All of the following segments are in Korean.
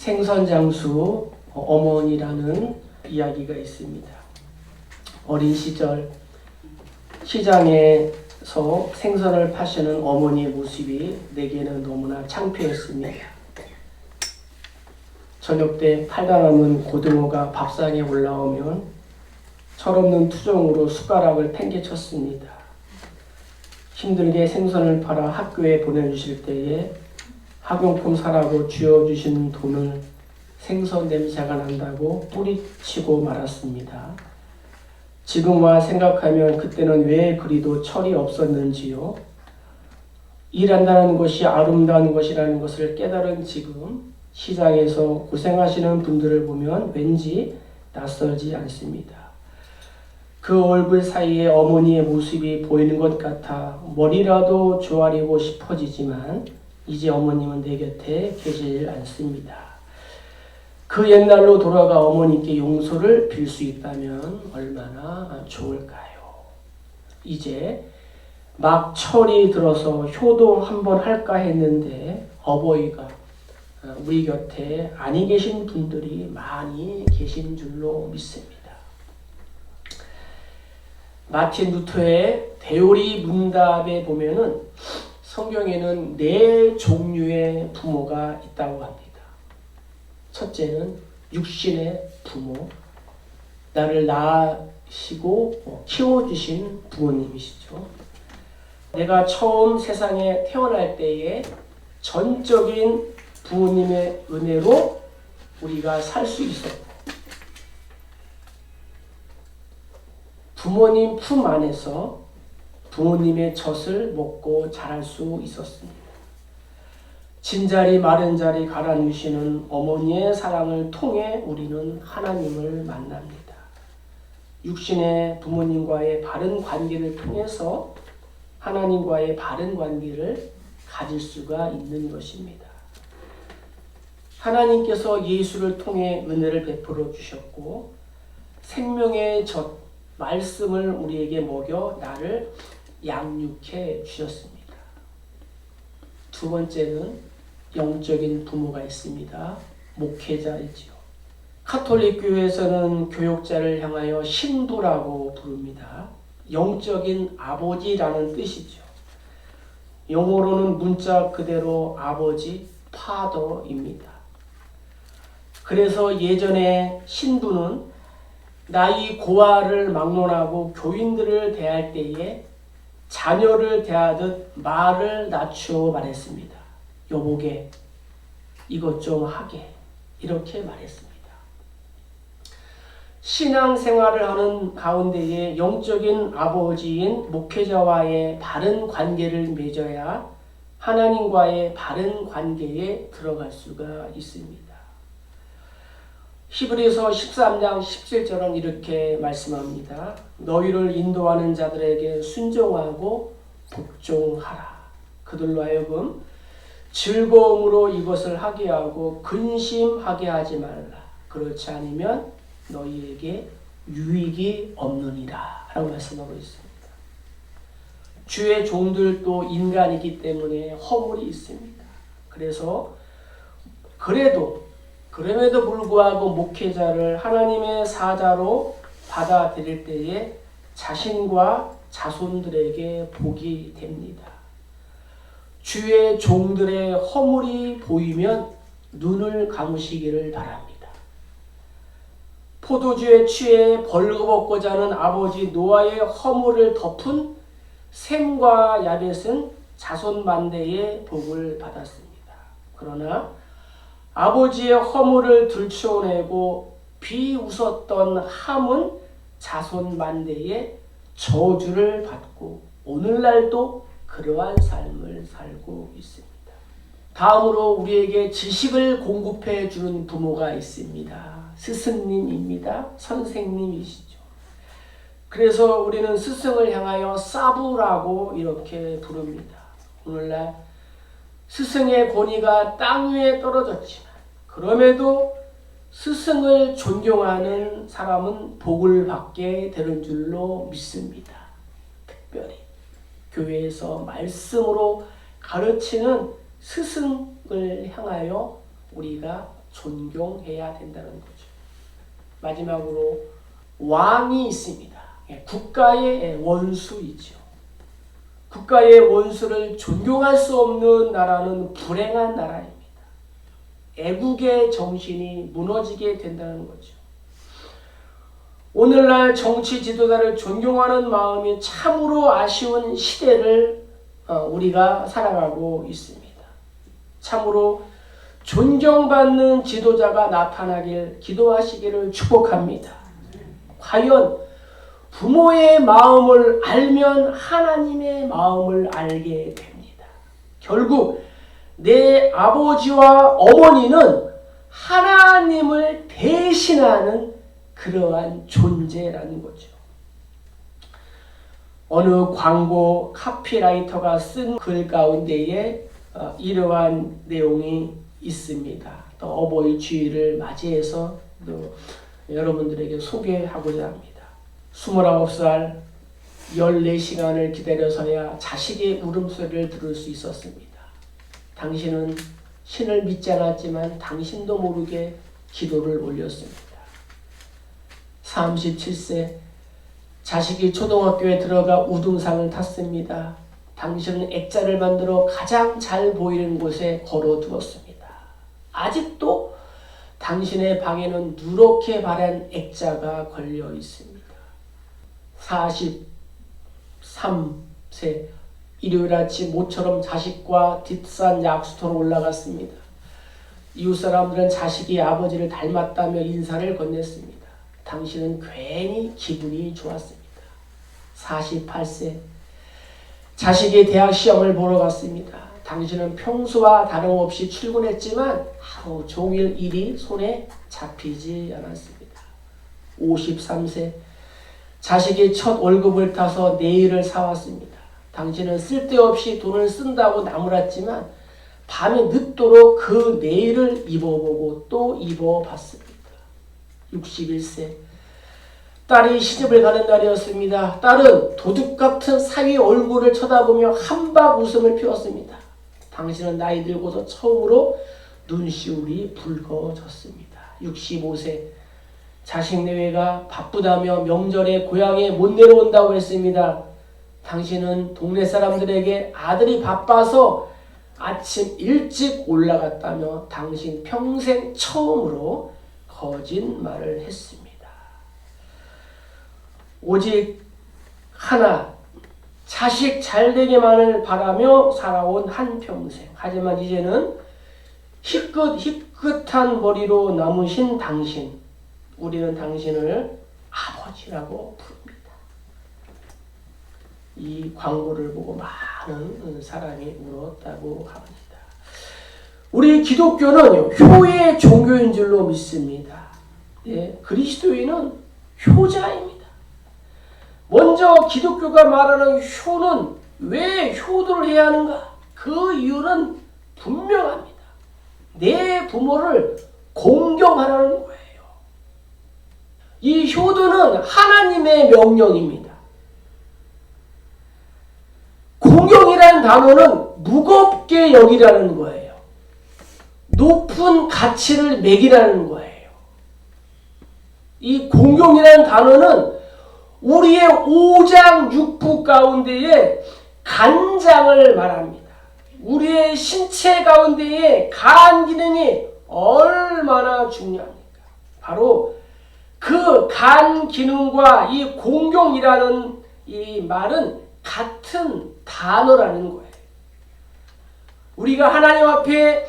생선장수 어머니라는 이야기가 있습니다. 어린 시절 시장에서 생선을 파시는 어머니의 모습이 내게는 너무나 창피했습니다. 저녁 때 팔다 남은 고등어가 밥상에 올라오면 철없는 투정으로 숟가락을 팽개쳤습니다. 힘들게 생선을 팔아 학교에 보내주실 때에 학용품 사라고 쥐어주신 돈을 생선 냄새가 난다고 뿌리치고 말았습니다. 지금 와 생각하면 그때는 왜 그리도 철이 없었는지요. 일한다는 것이 아름다운 것이라는 것을 깨달은 지금 시장에서 고생하시는 분들을 보면 왠지 낯설지 않습니다. 그 얼굴 사이에 어머니의 모습이 보이는 것 같아 머리라도 조아리고 싶어지지만 이제 어머님은 내 곁에 계시질 않습니다. 그 옛날로 돌아가 어머니께 용서를 빌 수 있다면 얼마나 좋을까요? 이제 막 철이 들어서 효도 한번 할까 했는데 어버이가 우리 곁에 아니 계신 분들이 많이 계신 줄로 믿습니다. 마틴 루터의 대오리 문답에 보면은 성경에는 4종류의 부모가 있다고 합니다. 첫째는 육신의 부모, 나를 낳으시고 키워주신 부모님이시죠. 내가 처음 세상에 태어날 때에 전적인 부모님의 은혜로 우리가 살 수 있었고 부모님 품 안에서 부모님의 젖을 먹고 자랄 수 있었습니다. 진자리 마른 자리 갈아누시는 어머니의 사랑을 통해 우리는 하나님을 만납니다. 육신의 부모님과의 바른 관계를 통해서 하나님과의 바른 관계를 가질 수가 있는 것입니다. 하나님께서 예수를 통해 은혜를 베풀어 주셨고 생명의 젖, 말씀을 우리에게 먹여 나를 양육해 주셨습니다. 두 번째는 영적인 부모가 있습니다. 목회자이지요. 카톨릭 교회에서는 교육자를 향하여 신부라고 부릅니다. 영적인 아버지라는 뜻이죠. 영어로는 문자 그대로 아버지, 파더입니다. 그래서 예전에 신부는 나이 고아를 막론하고 교인들을 대할 때에 자녀를 대하듯 말을 낮추어 말했습니다. 여보게 이것 좀 하게 이렇게 말했습니다. 신앙생활을 하는 가운데에 영적인 아버지인 목회자와의 바른 관계를 맺어야 하나님과의 바른 관계에 들어갈 수가 있습니다. 히브리서 13장 17절은 이렇게 말씀합니다. 너희를 인도하는 자들에게 순종하고 복종하라. 그들로 하여금 즐거움으로 이것을 하게 하고 근심하게 하지 말라. 그렇지 않으면 너희에게 유익이 없느니라 라고 말씀하고 있습니다. 주의 종들도 인간이기 때문에 허물이 있습니다. 그래서 그럼에도 불구하고 목회자를 하나님의 사자로 받아들일 때에 자신과 자손들에게 복이 됩니다. 주의 종들의 허물이 보이면 눈을 감으시기를 바랍니다. 포도주에 취해 벌거벗고자 하는 아버지 노아의 허물을 덮은 셈과 야벳은 자손 만대의 복을 받았습니다. 그러나 아버지의 허물을 들추어내고 비웃었던 함은 자손 만대의 저주를 받고 오늘날도 그러한 삶을 살고 있습니다. 다음으로 우리에게 지식을 공급해 주는 부모가 있습니다. 스승님입니다. 선생님이시죠. 그래서 우리는 스승을 향하여 사부라고 이렇게 부릅니다. 오늘날 스승의 권위가 땅 위에 떨어졌지만 그럼에도 스승을 존경하는 사람은 복을 받게 되는 줄로 믿습니다. 특별히 교회에서 말씀으로 가르치는 스승을 향하여 우리가 존경해야 된다는 거죠. 마지막으로 왕이 있습니다. 국가의 원수이죠. 국가의 원수를 존경할 수 없는 나라는 불행한 나라입니다. 애국의 정신이 무너지게 된다는 거죠. 오늘날 정치 지도자를 존경하는 마음이 참으로 아쉬운 시대를 우리가 살아가고 있습니다. 참으로 존경받는 지도자가 나타나길 기도하시기를 축복합니다. 과연 부모의 마음을 알면 하나님의 마음을 알게 됩니다. 결국 내 아버지와 어머니는 하나님을 대신하는 그러한 존재라는 거죠. 어느 광고 카피라이터가 쓴 글 가운데에 이러한 내용이 있습니다. 또 어버이 주일을 맞이해서 또 여러분들에게 소개하고자 합니다. 29살 14시간을 기다려서야 자식의 울음소리를 들을 수 있었습니다. 당신은 신을 믿지 않았지만 당신도 모르게 기도를 올렸습니다. 37세 자식이 초등학교에 들어가 우등상을 탔습니다. 당신은 액자를 만들어 가장 잘 보이는 곳에 걸어두었습니다. 아직도 당신의 방에는 누렇게 바란 액자가 걸려 있습니다. 43세 일요일 아침 모처럼 자식과 뒷산 약수터로 올라갔습니다. 이웃 사람들은 자식이 아버지를 닮았다며 인사를 건넸습니다. 당신은 괜히 기분이 좋았습니다. 48세 자식이 대학 시험을 보러 갔습니다. 당신은 평소와 다름없이 출근했지만 하루 종일 일이 손에 잡히지 않았습니다. 53세 자식이 첫 월급을 타서 네일을 사왔습니다. 당신은 쓸데없이 돈을 쓴다고 나무랐지만 밤이 늦도록 그 네일을 입어보고 또 입어봤습니다. 61세 딸이 시집을 가는 날이었습니다. 딸은 도둑같은 사위 얼굴을 쳐다보며 한박 웃음을 피웠습니다. 당신은 나이 들고서 처음으로 눈시울이 붉어졌습니다. 65세 자식 내외가 바쁘다며 명절에 고향에 못 내려온다고 했습니다. 당신은 동네 사람들에게 아들이 바빠서 아침 일찍 올라갔다며 당신 평생 처음으로 거짓말을 했습니다. 오직 하나 자식 잘되기만을 바라며 살아온 한평생. 하지만 이제는 희끗한 머리로 남으신 당신. 우리는 당신을 아버지라고 부릅니다. 이 광고를 보고 많은 사람이 울었다고 합니다. 우리 기독교는 효의 종교인 줄로 믿습니다. 예, 그리스도인은 효자입니다. 먼저 기독교가 말하는 효는 왜 효도를 해야 하는가? 그 이유는 분명합니다. 내 부모를 공경하라는 거예요. 이 효도는 하나님의 명령입니다. 공경이라는 단어는 무겁게 여기라는 거예요. 높은 가치를 매기라는 거예요. 이 공경이라는 단어는 우리의 오장육부 가운데에 간장을 말합니다. 우리의 신체 가운데에 간 기능이 얼마나 중요합니까? 바로 그 간 기능과 이 공경이라는 이 말은 같은 단어라는 거예요. 우리가 하나님 앞에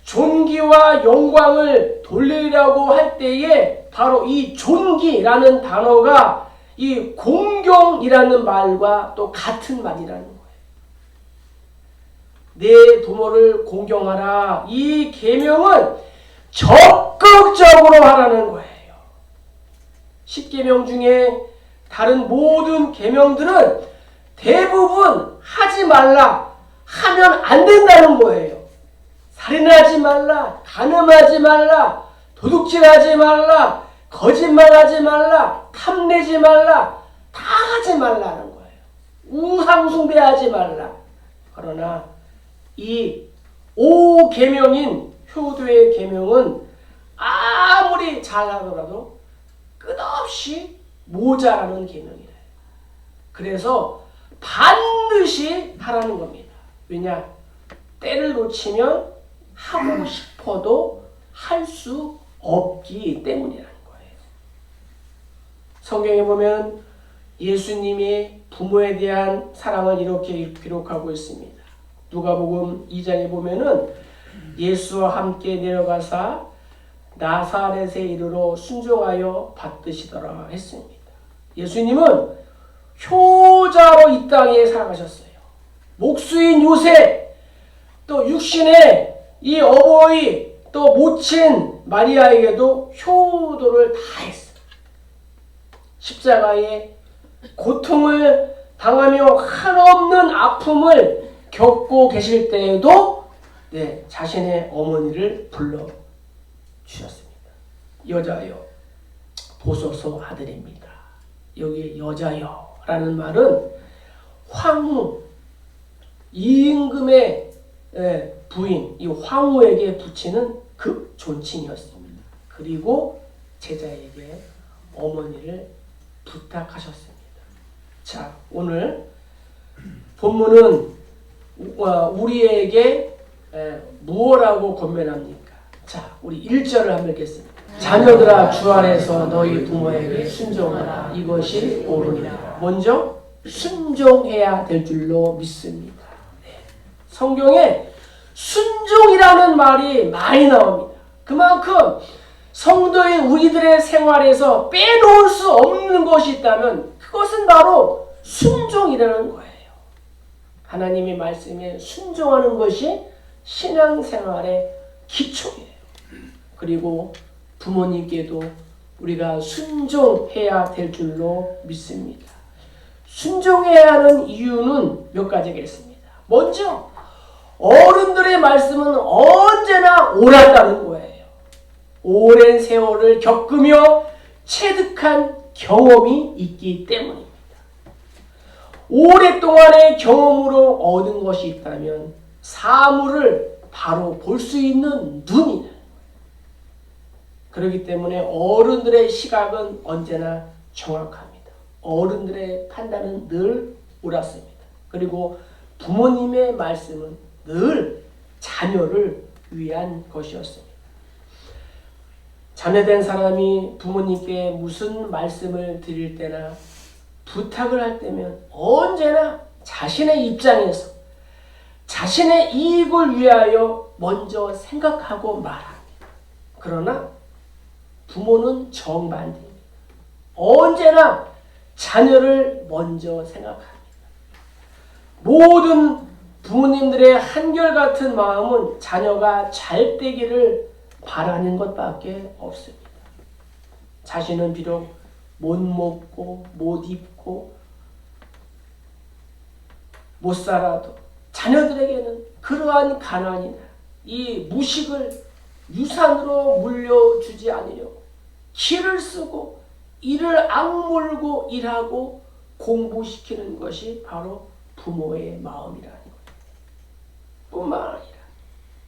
존귀와 영광을 돌리려고 할 때에 바로 이 존귀라는 단어가 이 공경이라는 말과 또 같은 말이라는 거예요. 내 부모를 공경하라. 이 계명은 적극적으로 하라는 거예요. 10계명 중에 다른 모든 계명들은 대부분 하지 말라, 하면 안 된다는 거예요. 살인하지 말라, 간음하지 말라, 도둑질하지 말라, 거짓말하지 말라, 탐내지 말라, 다 하지 말라는 거예요. 우상숭배하지 말라. 그러나 이 5계명인 효도의 계명은 잘하더라도 끝없이 모자라는 계명이래요. 그래서 반드시 하라는 겁니다. 왜냐? 때를 놓치면 하고 싶어도 할 수 없기 때문이라는 거예요. 성경에 보면 예수님이 부모에 대한 사랑을 이렇게 기록하고 있습니다. 누가복음 2장에 보면은 예수와 함께 내려가사 나사렛에 이르러 순종하여 받드시더라 했습니다. 예수님은 효자로 이 땅에 살아가셨어요. 목수인 요셉, 또 육신의 이 어버이, 또 모친 마리아에게도 효도를 다했어요. 십자가에 고통을 당하며 한없는 아픔을 겪고 계실 때에도 자신의 어머니를 불러 주셨습니다. 여자여 보소서 아들입니다. 여기 여자여라는 말은 황후, 임금의 부인, 이 황후에게 붙이는 그 존칭이었습니다. 그리고 제자에게 어머니를 부탁하셨습니다. 자, 오늘 본문은 우리에게 무엇라고 권면합니까? 자, 우리 1절을 한번 읽겠습니다. 자녀들아 주 안에서 너희 부모에게 순종하라. 이것이 옳으니라. 먼저 순종해야 될 줄로 믿습니다. 성경에 순종이라는 말이 많이 나옵니다. 그만큼 성도인 우리들의 생활에서 빼놓을 수 없는 것이 있다면 그것은 바로 순종이라는 거예요. 하나님의 말씀에 순종하는 것이 신앙생활의 기초예요. 그리고 부모님께도 우리가 순종해야 될 줄로 믿습니다. 순종해야 하는 이유는 몇 가지가 있습니다. 먼저 어른들의 말씀은 언제나 옳았다는 거예요. 오랜 세월을 겪으며 체득한 경험이 있기 때문입니다. 오랫동안의 경험으로 얻은 것이 있다면 사물을 바로 볼 수 있는 눈이다. 그렇기 때문에 어른들의 시각은 언제나 정확합니다. 어른들의 판단은 늘 옳았습니다. 그리고 부모님의 말씀은 늘 자녀를 위한 것이었습니다. 자녀된 사람이 부모님께 무슨 말씀을 드릴 때나 부탁을 할 때면 언제나 자신의 입장에서 자신의 이익을 위하여 먼저 생각하고 말합니다. 그러나 부모는 정반대입니다. 언제나 자녀를 먼저 생각합니다. 모든 부모님들의 한결같은 마음은 자녀가 잘 되기를 바라는 것밖에 없습니다. 자신은 비록 못 먹고 못 입고 못 살아도 자녀들에게는 그러한 가난이나 이 무식을 유산으로 물려주지 않으려고 기를 쓰고 이를 악물고 일하고 공부시키는 것이 바로 부모의 마음이라는 거예요. 뿐만 아니라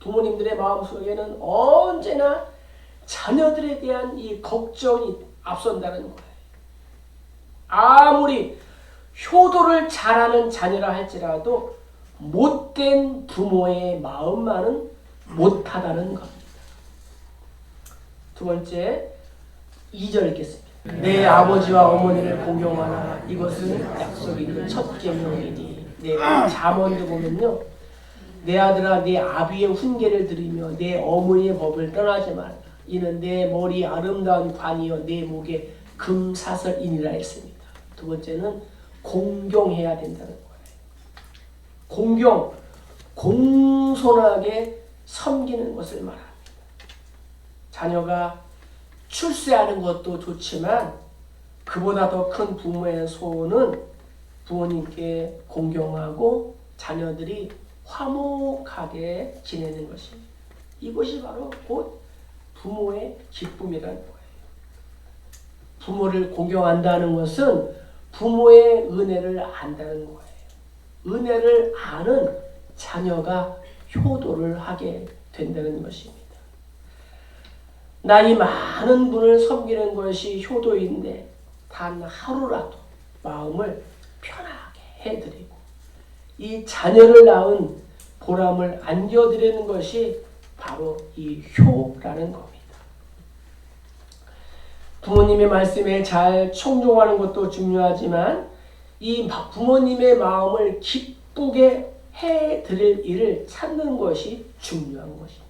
부모님들의 마음속에는 언제나 자녀들에 대한 이 걱정이 앞선다는 거예요. 아무리 효도를 잘하는 자녀라 할지라도 못된 부모의 마음만은 못하다는 겁니다. 두 번째, 2절 읽겠습니다. 내 아버지와 어머니를 공경하라. 이것은 약속이 있는 첫 계명이니. 잠언도 보면요, 내 아들아 내 아비의 훈계를 들으며 내 어머니의 법을 떠나지 말라. 이는 내 머리 아름다운 관이요 내 목에 금사슬이니라 했습니다. 두 번째는 공경해야 된다는 거예요. 공경, 공손하게 섬기는 것을 말합니다. 자녀가 출세하는 것도 좋지만 그보다 더 큰 부모의 소원은 부모님께 공경하고 자녀들이 화목하게 지내는 것입니다. 이것이 바로 곧 부모의 기쁨이라는 거예요. 부모를 공경한다는 것은 부모의 은혜를 안다는 거예요. 은혜를 아는 자녀가 효도를 하게 된다는 것입니다. 나이 많은 많은 분을 섬기는 것이 효도인데 단 하루라도 마음을 편하게 해드리고 이 자녀를 낳은 보람을 안겨드리는 것이 바로 이 효라는 겁니다. 부모님의 말씀에 잘 청종하는 것도 중요하지만 이 부모님의 마음을 기쁘게 해드릴 일을 찾는 것이 중요한 것입니다.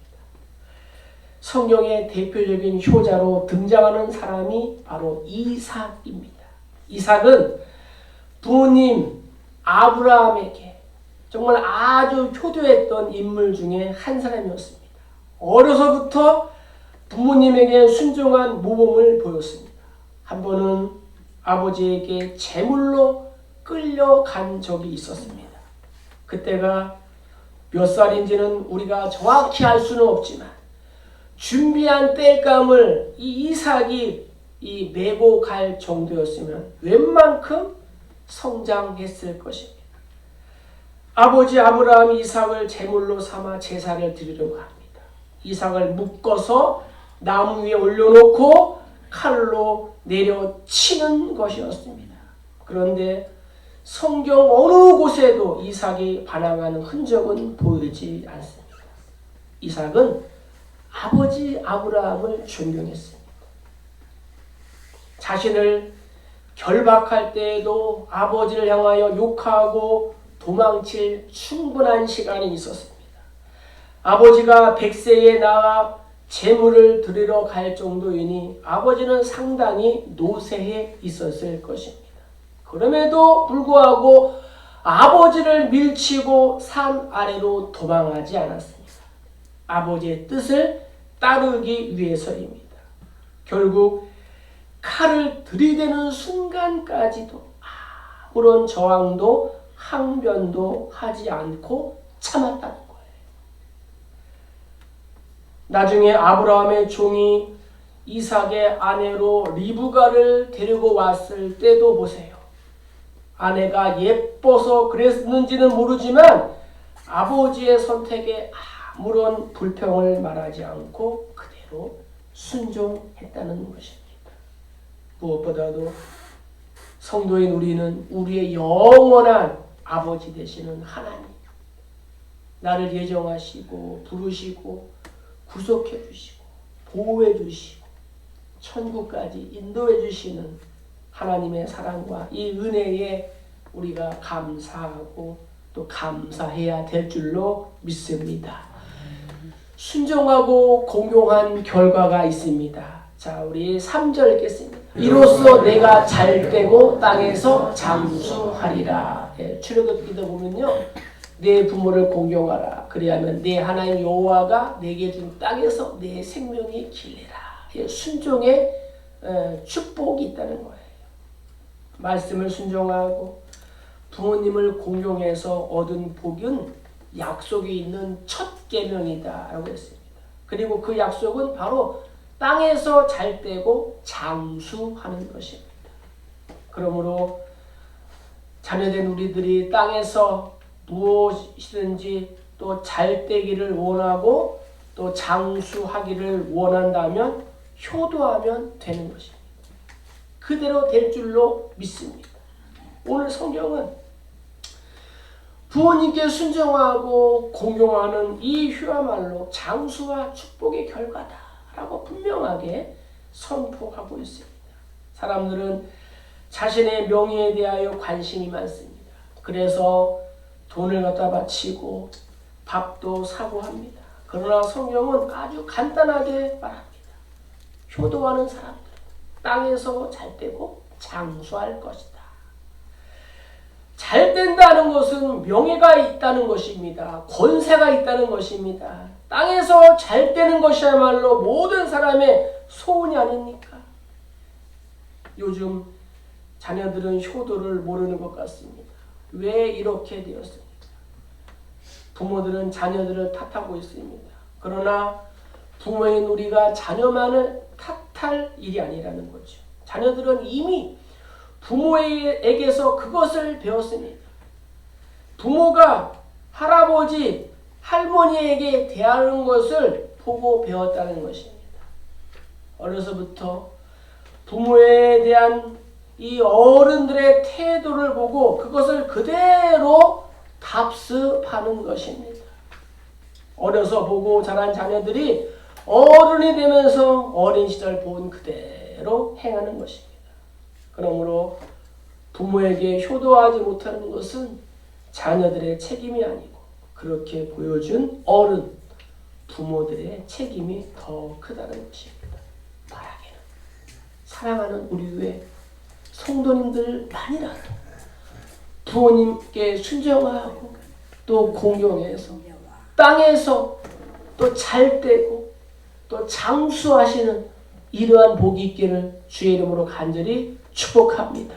성경의 대표적인 효자로 등장하는 사람이 바로 이삭입니다. 이삭은 부모님 아브라함에게 정말 아주 효도했던 인물 중에 한 사람이었습니다. 어려서부터 부모님에게 순종한 모범을 보였습니다. 한 번은 아버지에게 제물로 끌려간 적이 있었습니다. 그때가 몇 살인지는 우리가 정확히 알 수는 없지만 준비한 땔감을 이 이삭이 메고 갈 정도였으면 웬만큼 성장했을 것입니다. 아버지 아브라함이 이삭을 제물로 삼아 제사를 드리려고 합니다. 이삭을 묶어서 나무 위에 올려놓고 칼로 내려치는 것이었습니다. 그런데 성경 어느 곳에도 이삭이 반항하는 흔적은 보이지 않습니다. 이삭은 아버지 아브라함을 존경했습니다. 자신을 결박할 때에도 아버지를 향하여 욕하고 도망칠 충분한 시간이 있었습니다. 아버지가 100세에 나와 제물을 드리러 갈 정도이니 아버지는 상당히 노쇠해 있었을 것입니다. 그럼에도 불구하고 아버지를 밀치고 산 아래로 도망하지 않았습니다. 아버지의 뜻을 따르기 위해서입니다. 결국 칼을 들이대는 순간까지도 아무런 저항도 항변도 하지 않고 참았다는 거예요. 나중에 아브라함의 종이 이삭의 아내로 리브가를 데리고 왔을 때도 보세요. 아내가 예뻐서 그랬는지는 모르지만 아버지의 선택에 아무런 불평을 말하지 않고 그대로 순종했다는 것입니다. 무엇보다도 성도인 우리는 우리의 영원한 아버지 되시는 하나님, 나를 예정하시고 부르시고 구속해 주시고 보호해 주시고 천국까지 인도해 주시는 하나님의 사랑과 이 은혜에 우리가 감사하고 또 감사해야 될 줄로 믿습니다. 순종하고 공용한 결과가 있습니다. 자, 우리 3절 읽겠습니다. 이로써 내가 잘되고 땅에서 장수하리라. 출애굽 기도 보면요, 내 부모를 공경하라. 그리하면 내 하나님 여호와가 내게 준 땅에서 내 생명이 길리라. 순종의 축복이 있다는 거예요. 말씀을 순종하고 부모님을 공경해서 얻은 복은 약속이 있는 첫 계명이다라고 했습니다. 그리고 그 약속은 바로 땅에서 잘되고 장수하는 것입니다. 그러므로 자녀된 우리들이 땅에서 무엇이든지 또 잘되기를 원하고 또 장수하기를 원한다면 효도하면 되는 것입니다. 그대로 될 줄로 믿습니다. 오늘 성경은 부모님께 순종하고 공경하는 이 효야말로 장수와 축복의 결과다라고 분명하게 선포하고 있습니다. 사람들은 자신의 명예에 대하여 관심이 많습니다. 그래서 돈을 갖다 바치고 밥도 사고 합니다. 그러나 성경은 아주 간단하게 말합니다. 효도하는 사람들 땅에서 잘되고 장수할 것이다. 잘된다는 것은 명예가 있다는 것입니다. 권세가 있다는 것입니다. 땅에서 잘되는 것이야말로 모든 사람의 소원이 아닙니까? 요즘 자녀들은 효도를 모르는 것 같습니다. 왜 이렇게 되었습니까? 부모들은 자녀들을 탓하고 있습니다. 그러나 부모인 우리가 자녀만을 탓할 일이 아니라는 거죠. 자녀들은 이미 부모에게서 그것을 배웠습니다. 부모가 할아버지, 할머니에게 대하는 것을 보고 배웠다는 것입니다. 어려서부터 부모에 대한 이 어른들의 태도를 보고 그것을 그대로 답습하는 것입니다. 어려서 보고 자란 자녀들이 어른이 되면서 어린 시절 본 그대로 행하는 것입니다. 그러므로 부모에게 효도하지 못하는 것은 자녀들의 책임이 아니고 그렇게 보여준 어른, 부모들의 책임이 더 크다는 것입니다. 바라기는 사랑하는 우리 교회 성도님들만이라도 부모님께 순종하고 또 공경해서 땅에서 또 잘 되고 또 장수하시는 이러한 복이 있기를 주의 이름으로 간절히 축복합니다.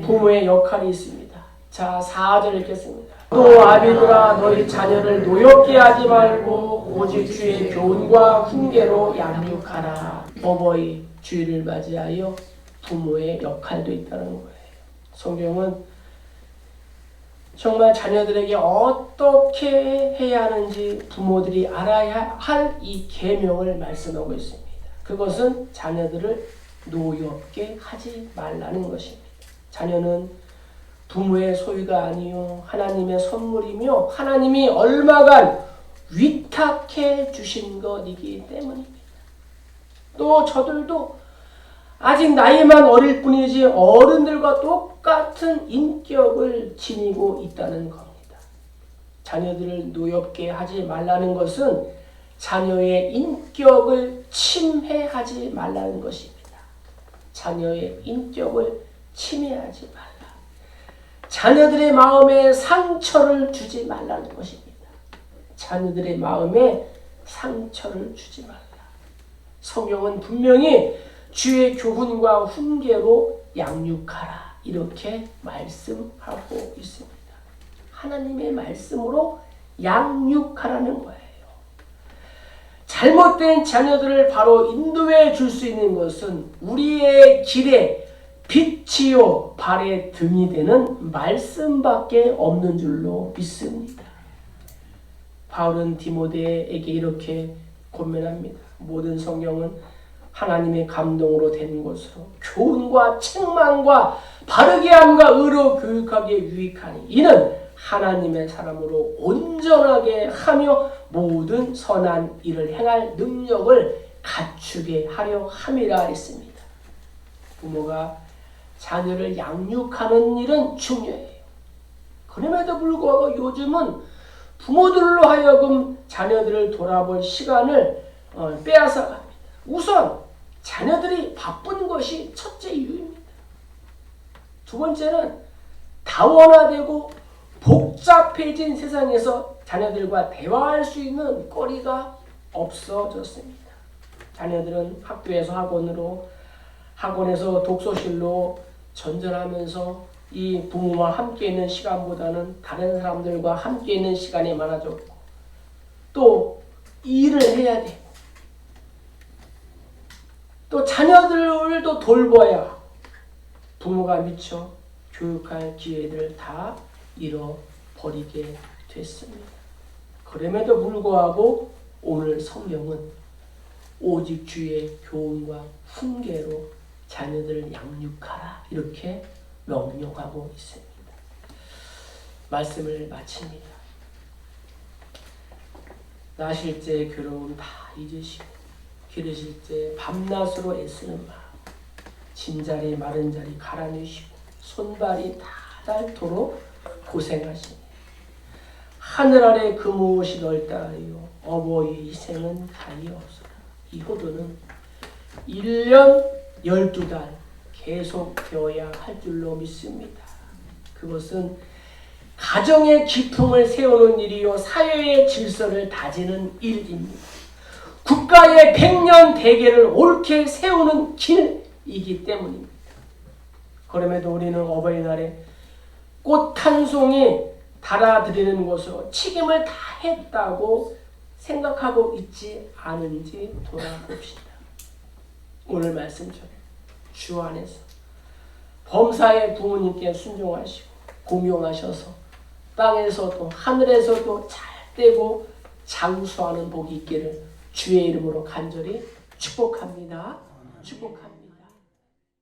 부모의 역할이 있습니다. 자, 4절 읽겠습니다. 또 아비들아 너희 자녀를 노엽게 하지 말고 오직 주의 교훈과 훈계로 양육하라. 어버이 주일을 맞이하여 부모의 역할도 있다는 거예요. 성경은 정말 자녀들에게 어떻게 해야 하는지 부모들이 알아야 할 이 계명을 말씀하고 있습니다. 그것은 자녀들을 노엽게 하지 말라는 것입니다. 자녀는 부모의 소유가 아니요 하나님의 선물이며 하나님이 얼마간 위탁해 주신 것이기 때문입니다. 또 저들도 아직 나이만 어릴 뿐이지 어른들과 똑같은 인격을 지니고 있다는 겁니다. 자녀들을 노엽게 하지 말라는 것은 자녀의 인격을 침해하지 말라는 것입니다. 자녀의 인격을 침해하지 말라. 자녀들의 마음에 상처를 주지 말라는 것입니다. 자녀들의 마음에 상처를 주지 말라. 성경은 분명히 주의 교훈과 훈계로 양육하라 이렇게 말씀하고 있습니다. 하나님의 말씀으로 양육하라는 거예요. 잘못된 자녀들을 바로 인도해 줄 수 있는 것은 우리의 길에 빛이요 발의 등이 되는 말씀밖에 없는 줄로 믿습니다. 바울은 디모데에게 이렇게 권면합니다. 모든 성경은 하나님의 감동으로 된 것으로 교훈과 책망과 바르게 함과 의로 교육하기에 유익하니 이는 하나님의 사람으로 온전하게 하며 모든 선한 일을 행할 능력을 갖추게 하려 함이라 했습니다. 부모가 자녀를 양육하는 일은 중요해요. 그럼에도 불구하고 요즘은 부모들로 하여금 자녀들을 돌아볼 시간을 빼앗아갑니다. 우선 자녀들이 바쁜 것이 첫째 이유입니다. 두 번째는 다원화되고 복잡해진 세상에서 자녀들과 대화할 수 있는 거리가 없어졌습니다. 자녀들은 학교에서 학원으로, 학원에서 독서실로 전전하면서 이 부모와 함께 있는 시간보다는 다른 사람들과 함께 있는 시간이 많아졌고 또 일을 해야 돼. 또 자녀들도 돌봐야 부모가 미처 교육할 기회를 다 잃어버리게 됐습니다. 그럼에도 불구하고 오늘 성경은 오직 주의 교훈과 훈계로 자녀들을 양육하라 이렇게 명령하고 있습니다. 말씀을 마칩니다. 나실 때 괴로움 다 잊으시고 기르실 때 밤낮으로 애쓰는 마음, 진자리 마른 자리 갈아내시고 손발이 다 닳도록 고생하시니 하늘 아래 그 무엇이 넓다 하여 어버이의 희생은 다이 없어라. 이 효도는 1년 12달 계속 되어야 할 줄로 믿습니다. 그것은 가정의 기품을 세우는 일이요 사회의 질서를 다지는 일입니다. 국가의 100년 대계를 옳게 세우는 길이기 때문입니다. 그럼에도 우리는 어버이날에 꽃 한 송이 달아드리는 것으로 책임을 다했다고 생각하고 있지 않은지 돌아봅시다. 오늘 말씀처럼 주 안에서 범사의 부모님께 순종하시고 공경하셔서 땅에서도 하늘에서도 잘 되고 장수하는 복이 있기를 주의 이름으로 간절히 축복합니다. 축복합니다.